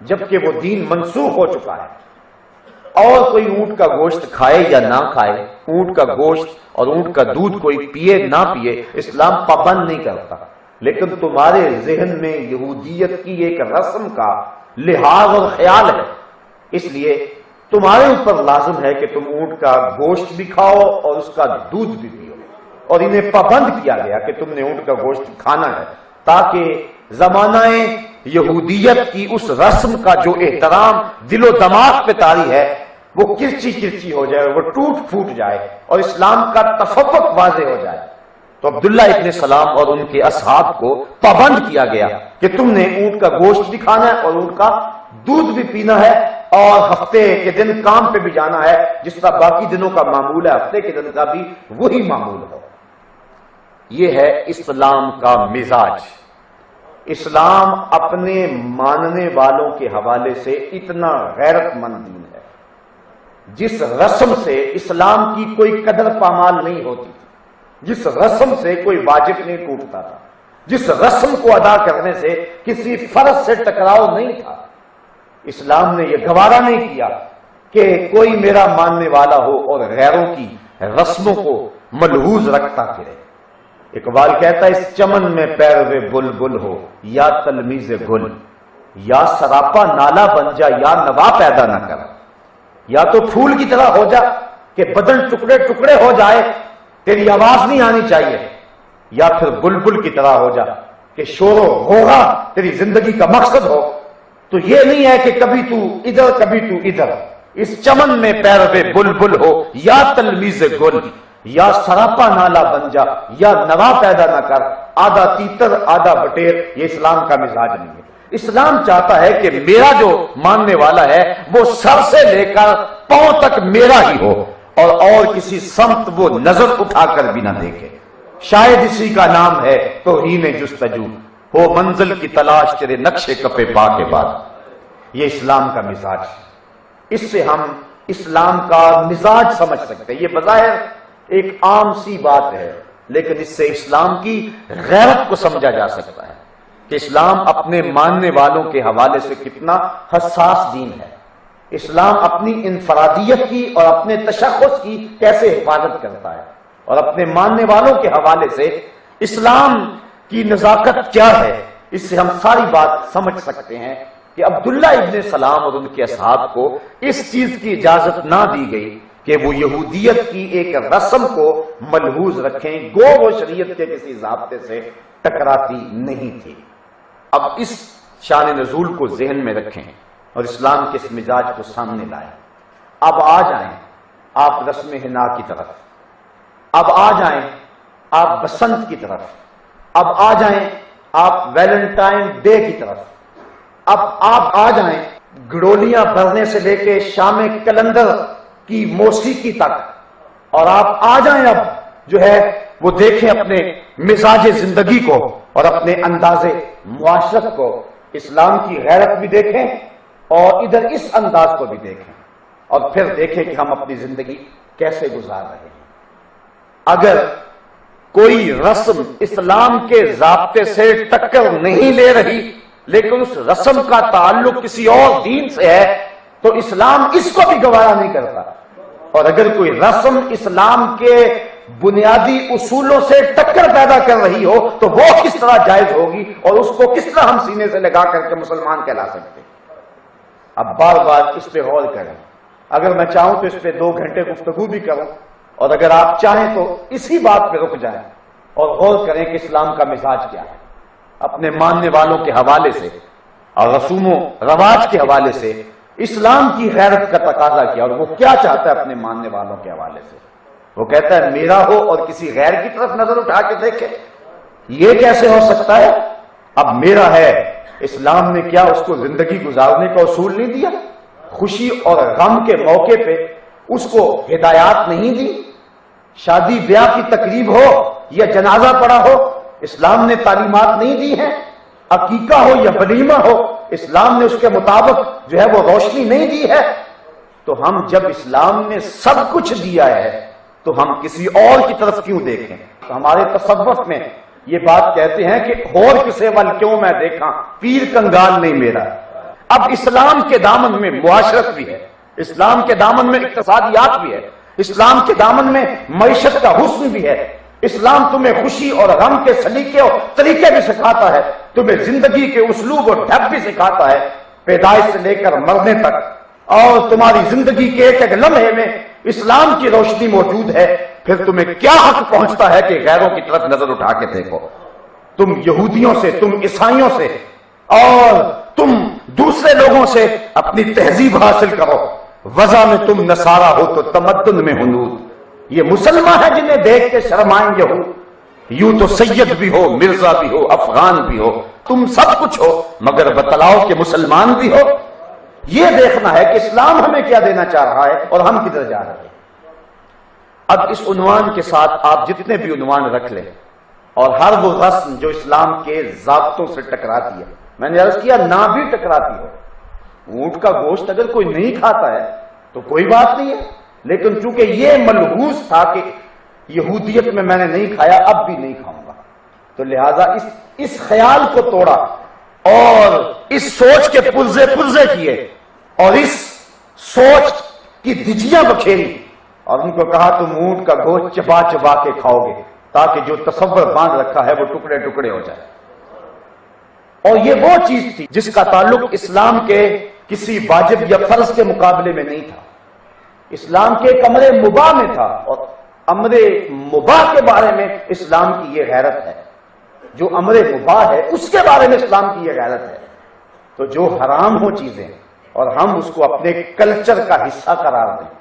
جبکہ وہ دین منسوخ ہو چکا ہے۔ اور کوئی اونٹ کا گوشت کھائے یا نہ کھائے، اونٹ کا گوشت اور اونٹ کا دودھ کوئی پیے نہ پیے، اسلام پابند نہیں کرتا، لیکن تمہارے ذہن میں یہودیت کی ایک رسم کا لحاظ اور خیال ہے، اس لیے تمہارے اوپر لازم ہے کہ تم اونٹ کا گوشت بھی کھاؤ اور اس کا دودھ بھی پیو، اور انہیں پابند کیا گیا کہ تم نے اونٹ کا گوشت کھانا ہے، تاکہ زمانہ یہودیت کی اس رسم کا جو احترام دل و دماغ پہ طاری ہے وہ کرچی کرچی ہو جائے، وہ ٹوٹ پھوٹ جائے اور اسلام کا تفوق واضح ہو جائے۔ تو عبداللہ ابن سلام اور ان کے اصحاب کو پابند کیا گیا کہ تم نے اونٹ کا گوشت بھی کھانا ہے اور اونٹ کا دودھ بھی پینا ہے، اور ہفتے کے دن کام پہ بھی جانا ہے، جس طرح باقی دنوں کا معمول ہے ہفتے کے دن کا بھی وہی معمول ہو۔ یہ ہے اسلام کا مزاج۔ اسلام اپنے ماننے والوں کے حوالے سے اتنا غیرت مند دین ہے، جس رسم سے اسلام کی کوئی قدر پامال نہیں ہوتی تھی، جس رسم سے کوئی واجب نہیں ٹوٹتا تھا، جس رسم کو ادا کرنے سے کسی فرض سے ٹکراؤ نہیں تھا، اسلام نے یہ گوارا نہیں کیا کہ کوئی میرا ماننے والا ہو اور غیروں کی رسموں کو ملحوظ رکھتا پھرے۔ اقبال کہتا ہے اس چمن میں پیروے بلبل ہو یا تلمیذ گل، یا سراپا نالا بن جا یا نوا پیدا نہ کر، یا تو پھول کی طرح ہو جا کہ بدن ٹکڑے ٹکڑے ہو جائے تیری آواز نہیں آنی چاہیے، یا پھر بلبل کی طرح ہو جا کہ شور و غوغا تیری زندگی کا مقصد ہو۔ تو یہ نہیں ہے کہ کبھی تو ادھر کبھی تو ادھر، اس چمن میں پیروے بلبل ہو یا تلمیذ گل، یا سراپا نالا بن جا یا نوا پیدا نہ کر، آدھا تیتر آدھا بٹیر، یہ اسلام کا مزاج نہیں ہے۔ اسلام چاہتا ہے کہ میرا جو ماننے والا ہے وہ سر سے لے کر پاؤں تک میرا ہی ہو، اور کسی سمت وہ نظر اٹھا کر بھی نہ دیکھے۔ شاید اسی کا نام ہے توہین جستجو، ہو منزل کی تلاش تیرے نقشے کفے پا کے بعد۔ یہ اسلام کا مزاج ہے، اس سے ہم اسلام کا مزاج سمجھ سکتے ہیں۔ یہ بظاہر ایک عام سی بات ہے، لیکن اس سے اسلام کی غیرت کو سمجھا جا سکتا ہے کہ اسلام اپنے ماننے والوں کے حوالے سے کتنا حساس دین ہے، اسلام اپنی انفرادیت کی اور اپنے تشخص کی کیسے حفاظت کرتا ہے، اور اپنے ماننے والوں کے حوالے سے اسلام کی نزاکت کیا ہے۔ اس سے ہم ساری بات سمجھ سکتے ہیں کہ عبداللہ ابن سلام اور ان کے اصحاب کو اس چیز کی اجازت نہ دی گئی کہ وہ یہودیت کی ایک رسم کو ملحوظ رکھیں، گو وہ شریعت کے کسی ضابطے سے ٹکراتی نہیں تھی۔ اب اس شان نزول کو ذہن میں رکھیں اور اسلام کے اس مزاج کو سامنے لائیں۔ اب آ جائیں آپ رسم حنا کی طرف، اب آ جائیں آپ بسنت کی طرف، اب آ جائیں آپ ویلنٹائن ڈے کی طرف، اب آپ آ جائیں گڑولیاں بھرنے سے لے کے شام کلندر کی موسیقی تک، اور آپ آ جائیں اب جو ہے وہ دیکھیں اپنے مزاج زندگی کو اور اپنے انداز معاشرت کو، اسلام کی غیرت بھی دیکھیں اور ادھر اس انداز کو بھی دیکھیں، اور پھر دیکھیں کہ ہم اپنی زندگی کیسے گزار رہے ہیں۔ اگر کوئی رسم اسلام کے ضابطے سے ٹکر نہیں لے رہی لیکن اس رسم کا تعلق کسی اور دین سے ہے تو اسلام اس کو بھی گوارا نہیں کرتا، اور اگر کوئی رسم اسلام کے بنیادی اصولوں سے ٹکر پیدا کر رہی ہو تو وہ کس طرح جائز ہوگی اور اس کو کس طرح ہم سینے سے لگا کر کے مسلمان کہلا سکتے ہیں۔ اب بار بار اس پہ غور کریں، اگر میں چاہوں تو اس پہ 2 گھنٹے گفتگو بھی کروں، اور اگر آپ چاہیں تو اسی بات پہ رک جائیں اور غور کریں کہ اسلام کا مزاج کیا ہے، اپنے ماننے والوں کے حوالے سے اور رسوم و رواج کے حوالے سے اسلام کی غیرت کا تقاضا کیا، اور وہ کیا چاہتا ہے اپنے ماننے والوں کے حوالے سے۔ وہ کہتا ہے میرا ہو اور کسی غیر کی طرف نظر اٹھا کے دیکھے، یہ کیسے ہو سکتا ہے؟ اب میرا ہے، اسلام نے کیا اس کو زندگی گزارنے کا اصول نہیں دیا؟ خوشی اور غم کے موقع پہ اس کو ہدایات نہیں دی؟ شادی بیاہ کی تقریب ہو یا جنازہ پڑا ہو، اسلام نے تعلیمات نہیں دی ہیں؟ عقیقہ ہو یا ولیمہ ہو، اسلام نے اس کے مطابق جو ہے وہ روشنی نہیں دی ہے؟ تو ہم جب اسلام نے سب کچھ دیا ہے تو ہم کسی اور کی طرف کیوں دیکھیں؟ تو ہمارے تصوف میں یہ بات کہتے ہیں کہ اور کسے ول کیوں میں دیکھاں، پیر کنگال نہیں میرا۔ اب اسلام کے دامن میں معاشرت بھی ہے، اسلام کے دامن میں اقتصادیات بھی ہے، اسلام کے دامن میں معیشت کا حسن بھی ہے۔ اسلام تمہیں خوشی اور غم کے سلیقے اور طریقے بھی سکھاتا ہے، تمہیں زندگی کے اسلوب اور ڈھب بھی سکھاتا ہے، پیدائش سے لے کر مرنے تک، اور تمہاری زندگی کے ایک ایک لمحے میں اسلام کی روشنی موجود ہے۔ پھر تمہیں کیا حق پہنچتا ہے کہ غیروں کی طرف نظر اٹھا کے دیکھو؟ تم یہودیوں سے، تم عیسائیوں سے اور تم دوسرے لوگوں سے اپنی تہذیب حاصل کرو، وضع میں تم نصارہ ہو تو تمدن میں ہنود۔ یہ مسلمان ہے جنہیں دیکھ کے شرمائیں گے ہو، یوں تو سید بھی ہو، مرزا بھی ہو، افغان بھی ہو، تم سب کچھ ہو، مگر بتلاؤ کہ مسلمان بھی ہو۔ یہ دیکھنا ہے کہ اسلام ہمیں کیا دینا چاہ رہا ہے اور ہم کدھر جا رہے ہیں۔ اب اس عنوان کے ساتھ آپ جتنے بھی عنوان رکھ لیں، اور ہر وہ رسم جو اسلام کے ضابطوں سے ٹکراتی ہے، میں نے عرض کیا نہ بھی ٹکراتی ہو، اونٹ کا گوشت اگر کوئی نہیں کھاتا ہے تو کوئی بات نہیں ہے، لیکن چونکہ یہ ملحوظ تھا کہ یہودیت میں نے نہیں کھایا، اب بھی نہیں کھاؤں گا، تو لہذا اس خیال کو توڑا اور اس سوچ کے پرزے پرزے کیے اور اس سوچ کی دھجیاں بکھیری اور ان کو کہا تم اونٹ کا گوشت چبا چبا کے کھاؤ گے تاکہ جو تصور باندھ رکھا ہے وہ ٹکڑے ٹکڑے ہو جائے۔ اور یہ وہ چیز تھی جس کا تعلق اسلام کے کسی واجب یا فرض کے مقابلے میں نہیں تھا، اسلام کے ایک امر مباح میں تھا، اور امر مباح کے بارے میں اسلام کی یہ غیرت ہے، جو امر مباح ہے اس کے بارے میں اسلام کی یہ غیرت ہے۔ تو جو حرام ہو چیزیں اور ہم اس کو اپنے کلچر کا حصہ قرار دیں،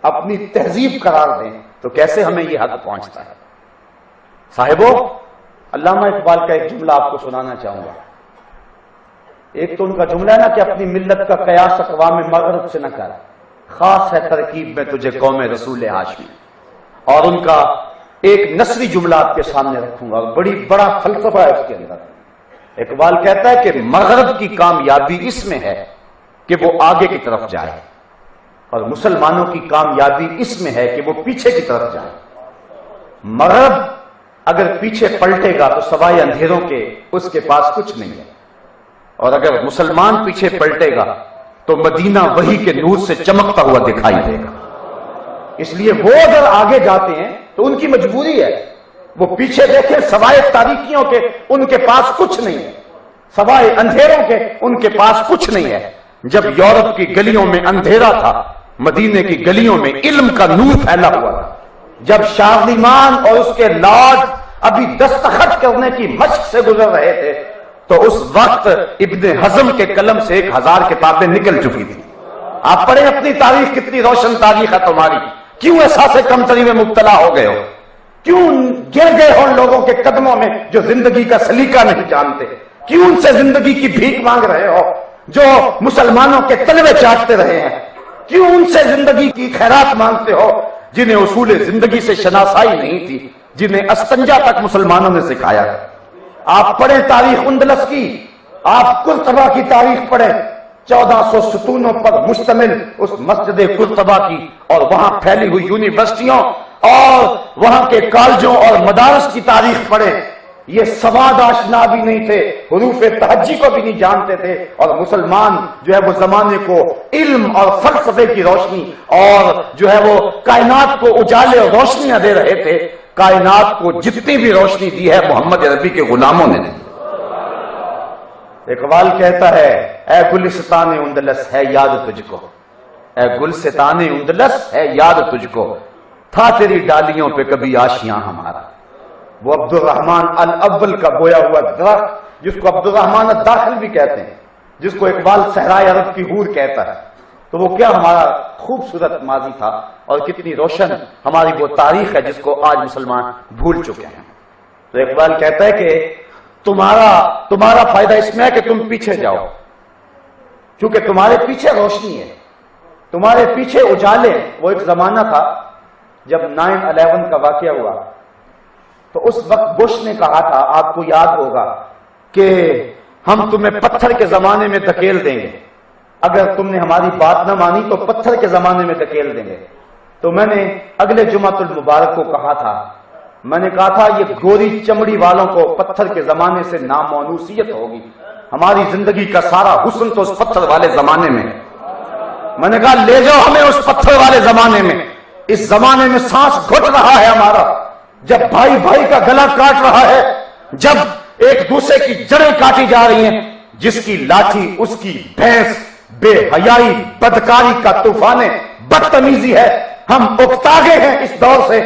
اپنی تہذیب قرار دیں، تو کیسے ہمیں یہ حق پہنچتا ہے؟ صاحبوں، علامہ اقبال کا ایک جملہ آپ کو سنانا چاہوں گا۔ ایک تو ان کا جملہ ہے نا کہ اپنی ملت کا قیاس اقوام مغرب سے نہ کر، خاص ہے ترکیب میں تجھے قوم رسول ہاشمی۔ اور ان کا ایک نثری جملہ آپ کے سامنے رکھوں گا، بڑا فلسفہ ہے اس کے اندر۔ اقبال کہتا ہے کہ مغرب کی کامیابی اس میں ہے کہ وہ آگے کی طرف جائے، اور مسلمانوں کی کامیابی اس میں ہے کہ وہ پیچھے کی طرف جائے۔ مغرب اگر پیچھے پلٹے گا تو سوائے اندھیروں کے اس کے پاس کچھ نہیں ہے، اور اگر مسلمان پیچھے پلٹے گا تو مدینہ وحی کے نور سے چمکتا ہوا دکھائی دے گا۔ اس لیے وہ اگر آگے جاتے ہیں تو ان کی مجبوری ہے، وہ پیچھے دیکھیں سوائے تاریکیوں کے ان کے پاس کچھ نہیں ہے، سوائے اندھیروں کے ان کے پاس کچھ نہیں ہے۔ جب یورپ کی گلیوں میں اندھیرا تھا، مدینے کی گلیوں میں علم کا نور پھیلا ہوا تھا۔ جب شارلیمان اور اس کے لارڈ ابھی دستخط کرنے کی مشق سے گزر رہے تھے تو اس وقت ابن حزم کے قلم سے 1000 کتابیں نکل چکی تھی۔ آپ پڑھیں اپنی تاریخ، کتنی روشن تاریخ ہے تمہاری، کیوں احساس کمتری میں مبتلا ہو گئے ہو، کیوں گر گئے ہو ان لوگوں کے قدموں میں جو زندگی کا سلیقہ نہیں جانتے، کیوں ان سے زندگی کی بھیک مانگ رہے ہو جو مسلمانوں کے تلوے چاٹتے رہے ہیں، کیوں ان سے زندگی کی خیرات مانگتے ہو جنہیں اصول زندگی سے شناسائی نہیں تھی، جنہیں استنجا تک مسلمانوں نے سکھایا۔ آپ پڑھیں تاریخ اندلس کی، آپ قرطبہ کی تاریخ پڑھیں، 1400 ستونوں پر مشتمل اس مسجد قرطبہ کی، اور وہاں پھیلی ہوئی یونیورسٹیوں اور وہاں کے کالجوں اور مدارس کی تاریخ پڑھیں۔ یہ سواد آشنا بھی نہیں تھے، حروف تہجی کو بھی نہیں جانتے تھے، اور مسلمان جو ہے وہ زمانے کو علم اور فلسفے کی روشنی اور جو ہے وہ کائنات کو اجالے اور روشنیاں دے رہے تھے۔ کائنات کو جتنی بھی روشنی دی ہے محمد عربی کے غلاموں نے دی۔ اقبال کہتا ہے اے گلستان اندلس ہے یاد تجھ کو، اے گلستان اندلس ہے یاد تجھ کو، تھا تیری ڈالیوں پہ کبھی آشیاں ہمارا۔ وہ عبد الرحمن الاول کا بویا ہوا درخت جس کو عبد الرحمن الداخل بھی کہتے ہیں، جس کو اقبال صحرائے عرب کی حور کہتا ہے، تو وہ کیا ہمارا خوبصورت ماضی تھا اور کتنی روشن ہماری وہ تاریخ ہے جس کو آج مسلمان بھول چکے ہیں۔ تو اقبال کہتا ہے کہ تمہارا فائدہ اس میں ہے کہ تم پیچھے جاؤ، کیونکہ تمہارے پیچھے روشنی ہے، تمہارے پیچھے اجالے۔ وہ ایک زمانہ تھا جب 9/11 کا واقعہ ہوا تو اس وقت بش نے کہا تھا، آپ کو یاد ہوگا، کہ ہم تمہیں پتھر کے زمانے میں دھکیل دیں گے، اگر تم نے ہماری بات نہ مانی تو پتھر کے زمانے میں دھکیل دیں گے۔ تو میں نے اگلے جمعۃ المبارک کو کہا تھا، میں نے کہا تھا یہ گوری چمڑی والوں کو پتھر کے زمانے سے نامونوسیت ہوگی، ہماری زندگی کا سارا حسن تو اس پتھر والے زمانے میں ہے۔ میں نے کہا لے جاؤ ہمیں اس پتھر والے زمانے میں۔ اس زمانے میں سانس گھٹ رہا ہے ہمارا، جب بھائی بھائی کا گلا کاٹ رہا ہے، جب ایک دوسرے کی جڑیں کاٹی جا رہی ہیں، جس کی لاٹھی اس کی بھینس، بے حیائی، بدکاری کا طوفان بدتمیزی ہے۔ ہم اکتا گئے ہیں اس دور سے